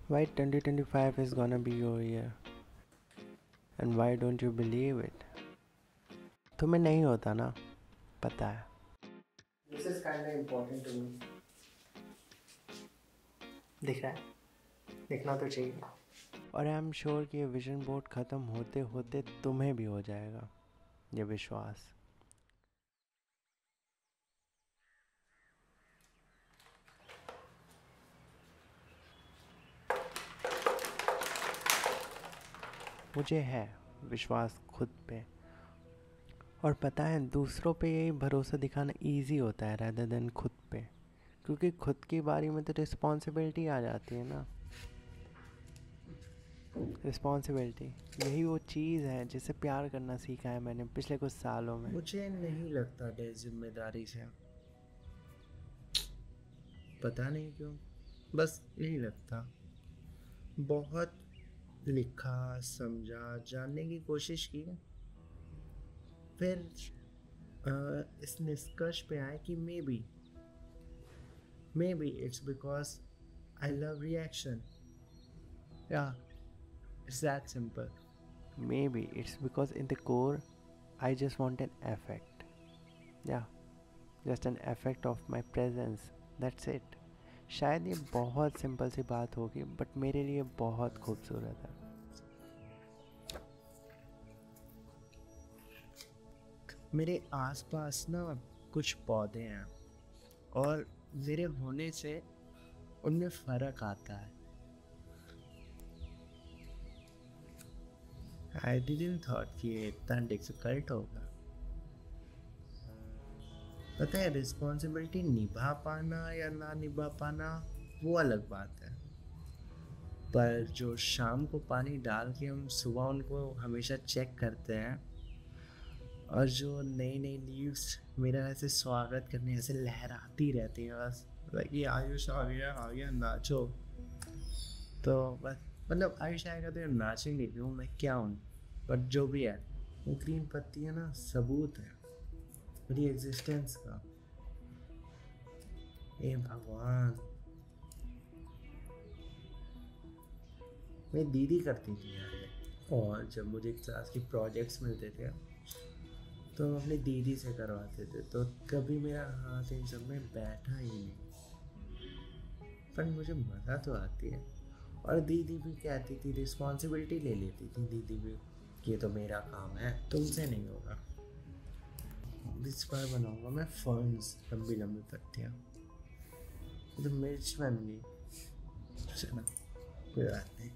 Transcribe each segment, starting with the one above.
Why 2025 is gonna be your year? And why don't you believe it? तुम्हें नहीं होता ना, पता है. This is kinda important to me. दिख रहा है? दिखना तो चाहिए. और आई एम श्योर कि ये विजन बोर्ड ख़त्म होते होते तुम्हें भी हो जाएगा ये विश्वास. मुझे है विश्वास खुद पे. और पता है दूसरों पे यही भरोसा दिखाना इजी होता है rather देन खुद पे. क्योंकि खुद की बारी में तो रिस्पॉन्सिबिलिटी आ जाती है ना. रिस्पॉन्सिबिलिटी यही वो चीज़ है जिससे प्यार करना सीखा है मैंने पिछले कुछ सालों में. मुझे नहीं लगता डे जिम्मेदारी से. पता नहीं क्यों, बस नहीं लगता. बहुत लिखा, समझा, जानने की कोशिश की, फिर इस निष्कर्ष पे आए कि maybe it's because I love reaction. या it's that simple. Maybe it's because in the core I just want an effect. Yeah, just an effect of my presence. That's it. शायद ये बहुत सिंपल सी बात होगी but मेरे लिए बहुत खूबसूरत है. मेरे आसपास ना कुछ पौधे हैं और मेरे होने से उनमें फर्क आता है. आई डिडंट थॉट कि ये इतना डिफिकल्ट होगा. पता है रिस्पॉन्सिबिलिटी निभा पाना या ना निभा पाना वो अलग बात है, पर जो शाम को पानी डाल के हम सुबह उनको हमेशा चेक करते हैं और जो नई नई लीव्स मेरा ऐसे स्वागत करने ऐसे लहराती रहती हैं, बस लाइक ये आयुष आ गया नाचो. तो बस मतलब आयुष आएगा तो ये नाचेंगे क्यों, मैं क्या हूँ. बट जो भी है वो ग्रीन पत्ती है ना, सबूत है मेरी एग्जिस्टेंस का. हे भगवान. मेरी दीदी करती थी यार ये. और जब मुझे क्लास के प्रोजेक्ट्स मिलते थे तो हम अपनी दीदी से करवाते थे, तो कभी मेरा हाथ इन सब में बैठा ही नहीं. पर मुझे मज़ा तो आती है. और दीदी भी कहती थी, रिस्पॉन्सिबिलिटी ले लेती थी दीदी भी कि ये तो मेरा काम है, तुमसे नहीं होगा. इस बार बनाऊंगा मैं फर्न्स, लंबी लंबी पत्तियाँ. तो मिर्च बन गई. चलो कोई बात नहीं.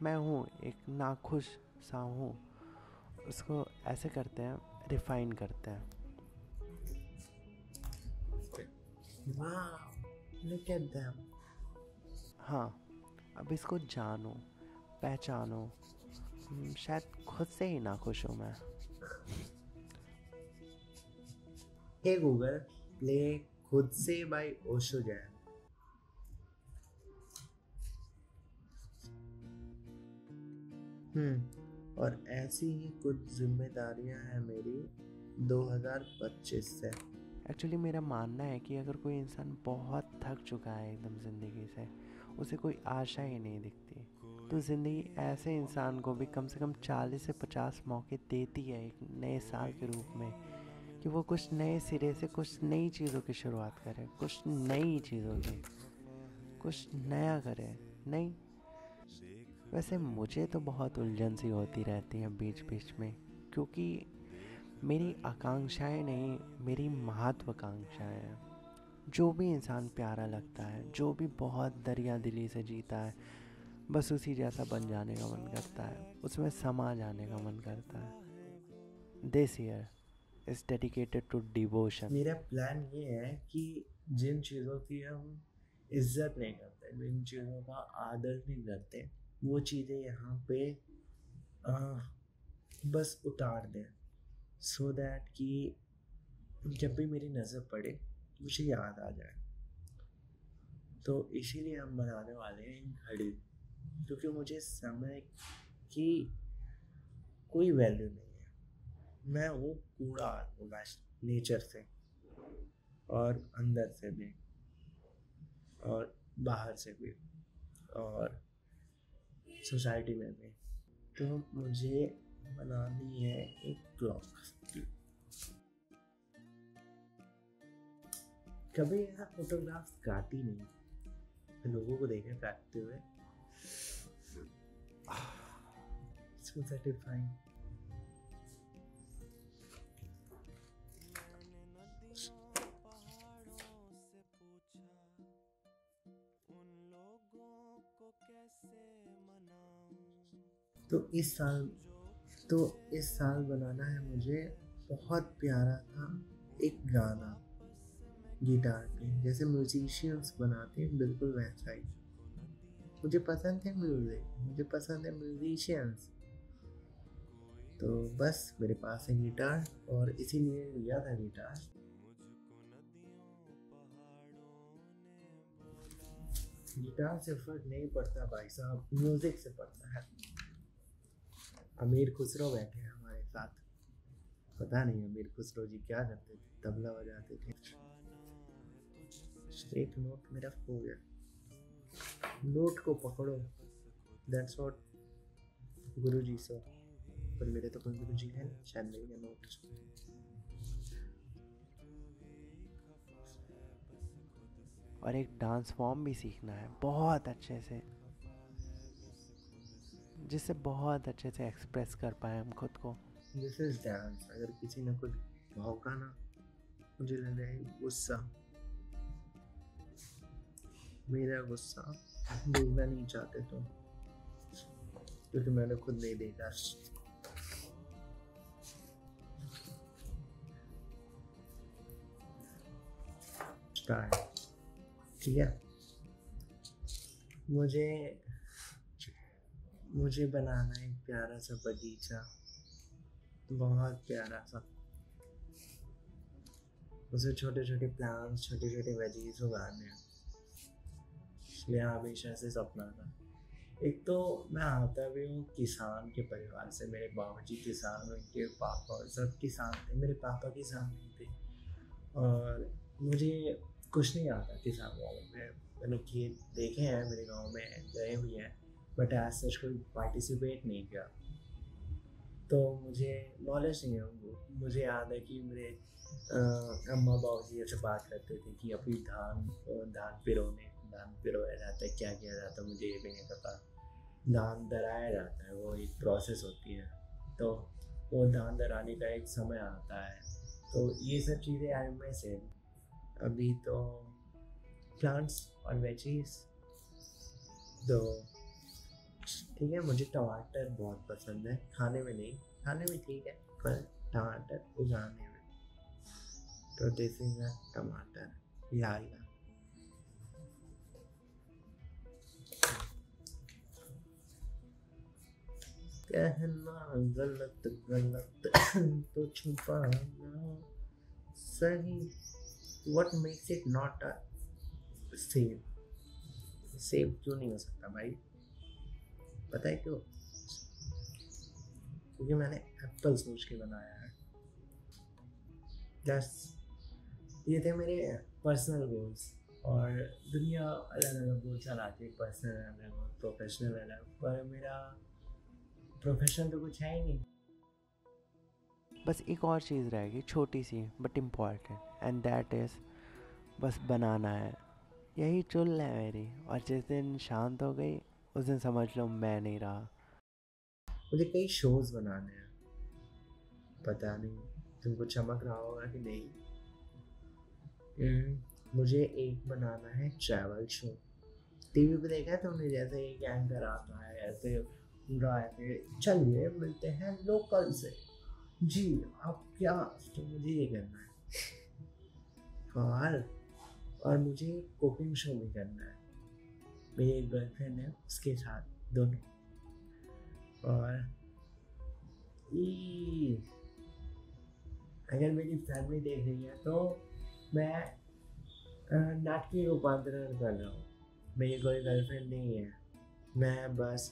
मैं हूँ एक नाखुश सा हूँ. उसको ऐसे करते हैं, रिफाइन करते हैं. वाह, look at them. हाँ, अब इसको जानो, पहचानो. शायद खुद से ही नाखुश हूँ मैं. हे गूगल, प्ले खुद से बाय ओशो जैन. और ऐसी ही कुछ जिम्मेदारियां हैं मेरी 2025 से. एक्चुअली मेरा मानना है कि अगर कोई इंसान बहुत थक चुका है एकदम ज़िंदगी से, उसे कोई आशा ही नहीं दिखती, तो ज़िंदगी ऐसे इंसान को भी कम से कम 40 से 50 मौके देती है एक नए साल के रूप में, कि वो कुछ नए सिरे से कुछ नई चीज़ों की शुरुआत करे, कुछ नई चीज़ों की, कुछ नया करे. नहीं, वैसे मुझे तो बहुत उलझन सी होती रहती है बीच बीच में, क्योंकि मेरी आकांक्षाएं नहीं, मेरी महत्वाकांक्षाएं हैं. जो भी इंसान प्यारा लगता है, जो भी बहुत दरिया दिली से जीता है, बस उसी जैसा बन जाने का मन करता है, उसमें समा जाने का मन करता है. This year is dedicated to devotion. मेरा प्लान ये है कि जिन चीज़ों की हम इज्जत नहीं करते, जिन चीज़ों का आदर नहीं करते, वो चीज़ें यहाँ पे आ, बस उतार दें, सो दैट कि जब भी मेरी नज़र पड़े मुझे याद आ जाए। तो इसीलिए हम बनाने वाले हैं घड़ी, क्योंकि मुझे समय की कोई वैल्यू नहीं है। मैं हूँ कूड़ा आदमी बस, नेचर से और अंदर से भी और बाहर से भी और सोसाइटी में भी। तो मुझे बनानी है एक क्लॉक। कभी यार फोटोग्राफ्स काटी नहीं, लोगों को देखे काटते हुए, so satisfying। तो तो इस साल बनाना है मुझे बहुत प्यारा था एक गाना, गिटार पे जैसे म्यूजिशियंस बनाते हैं बिल्कुल वैसा ही। मुझे पसंद है म्यूजिक, मुझे पसंद है म्यूजिशियंस। तो बस मेरे पास है गिटार और इसीलिए लिया था गिटार। गिटार से फर्क नहीं पड़ता भाई साहब, म्यूजिक से पड़ता है। अमीर खुसरो बैठे हैं हमारे साथ। पता नहीं अमीर खुसरो जी क्या करते थे, तबला बजाते थे। एक नोट मेरा खो गया, नोट को पकड़ो, दैट्स व्हाट गुरुजी सर। पर मेरे तो कोई गुरुजी है नहीं, शायद मिल गया नोट। और एक डांस फॉर्म भी सीखना है बहुत अच्छे से, जिससे बहुत अच्छे से एक्सप्रेस कर पाए हम खुद को। This is dance. अगर किसी ने कुछ भौंका ना, मुझे लग रहा है गुस्सा, मेरा गुस्सा देखना नहीं चाहते तुम, क्योंकि मैंने खुद नहीं देखा। ठीक है, मुझे बनाना है एक प्यारा सा बगीचा, बहुत प्यारा सा। उसे छोटे छोटे प्लांट्स, छोटे छोटे वेजीज उगाने हैं, इसलिए हमेशा से सपना था। एक तो मैं आता भी हूँ किसान के परिवार से, मेरे बाबूजी किसान, उनके पापा सब किसान थे, मेरे पापा किसान नहीं थे। और मुझे कुछ नहीं आता किसान वालों में। मैंने खेत देखे हैं, मेरे गांव में गए भी हैं, बट एज सच कोई पार्टिसिपेट नहीं किया, तो मुझे नॉलेज नहीं है। मुझे याद है कि मेरे अम्मा बाबूजी ऐसे बात करते थे कि अभी धान पिरोया जाता है, क्या किया जाता है मुझे ये भी नहीं पता। धान दराया जाता है, वो एक प्रोसेस होती है, तो वो धान दराने का एक समय आता है। तो ये सब चीज़ें आई में से अभी तो प्लांट्स और वेजीज। तो ठीक है, मुझे टमाटर बहुत पसंद है, खाने में नहीं, खाने में ठीक है, पर टमाटर उगाने में। तो दिस इज अ टमाटर, लाल। कहना गलत गलत तो छुपाना सही, what makes it not a सेब। सेब क्यों नहीं हो सकता भाई? पता है क्यों? क्योंकि मैंने एप्पल सोच के बनाया है। ये थे मेरे पर्सनल गोल्स, और दुनिया अलग अलग गोल चलाती है, पर्सनल अलग, प्रोफेशनल अलग, पर मेरा प्रोफेशन तो कुछ है ही नहीं। बस एक और चीज़ रहेगी, छोटी सी but important, and that is बस बनाना है। यही चुल है मेरी, और जिस दिन शांत हो गई उस दिन समझ लो मैं नहीं रहा। मुझे कई शोज बनाने हैं, पता नहीं तुमको चमक रहा होगा कि नहीं। मुझे एक बनाना है ट्रैवल शो। टीवी पे देखा है तुमने, जैसे एक एंकर आता है ऐसे पूरा ऐसे, चलिए मिलते हैं लोकल से जी, आप क्या, तो मुझे ये करना है। और मुझे कुकिंग शो भी करना है, मेरी एक गर्लफ्रेंड है उसके साथ दोनों। और अगर मेरी फैमिली देख रही है तो मैं नाटकीय रूपांतरण कर रहा हूँ। मेरी कोई गर्लफ्रेंड नहीं है, मैं बस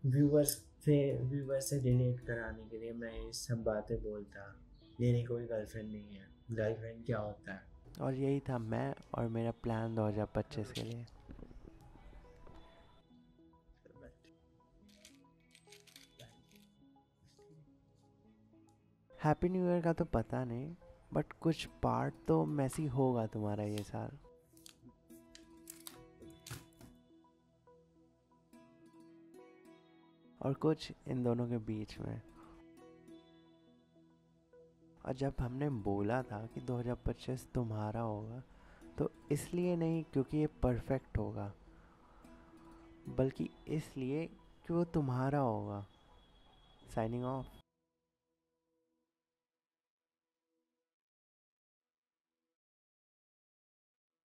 व्यूवर्स से व्यूवर्स से रिलेट कराने के लिए मैं ये सब बातें बोलता। मेरी कोई गर्लफ्रेंड नहीं है, गर्लफ्रेंड क्या होता है। और यही था मैं और मेरा प्लान 2025 के लिए। हैप्पी न्यू ईयर का तो पता नहीं, बट कुछ पार्ट तो मैसी होगा तुम्हारा ये साल। और कुछ इन दोनों के बीच में। और जब हमने बोला था कि 2025 तुम्हारा होगा, तो इसलिए नहीं क्योंकि ये परफेक्ट होगा, बल्कि इसलिए कि वो तुम्हारा होगा। Signing off.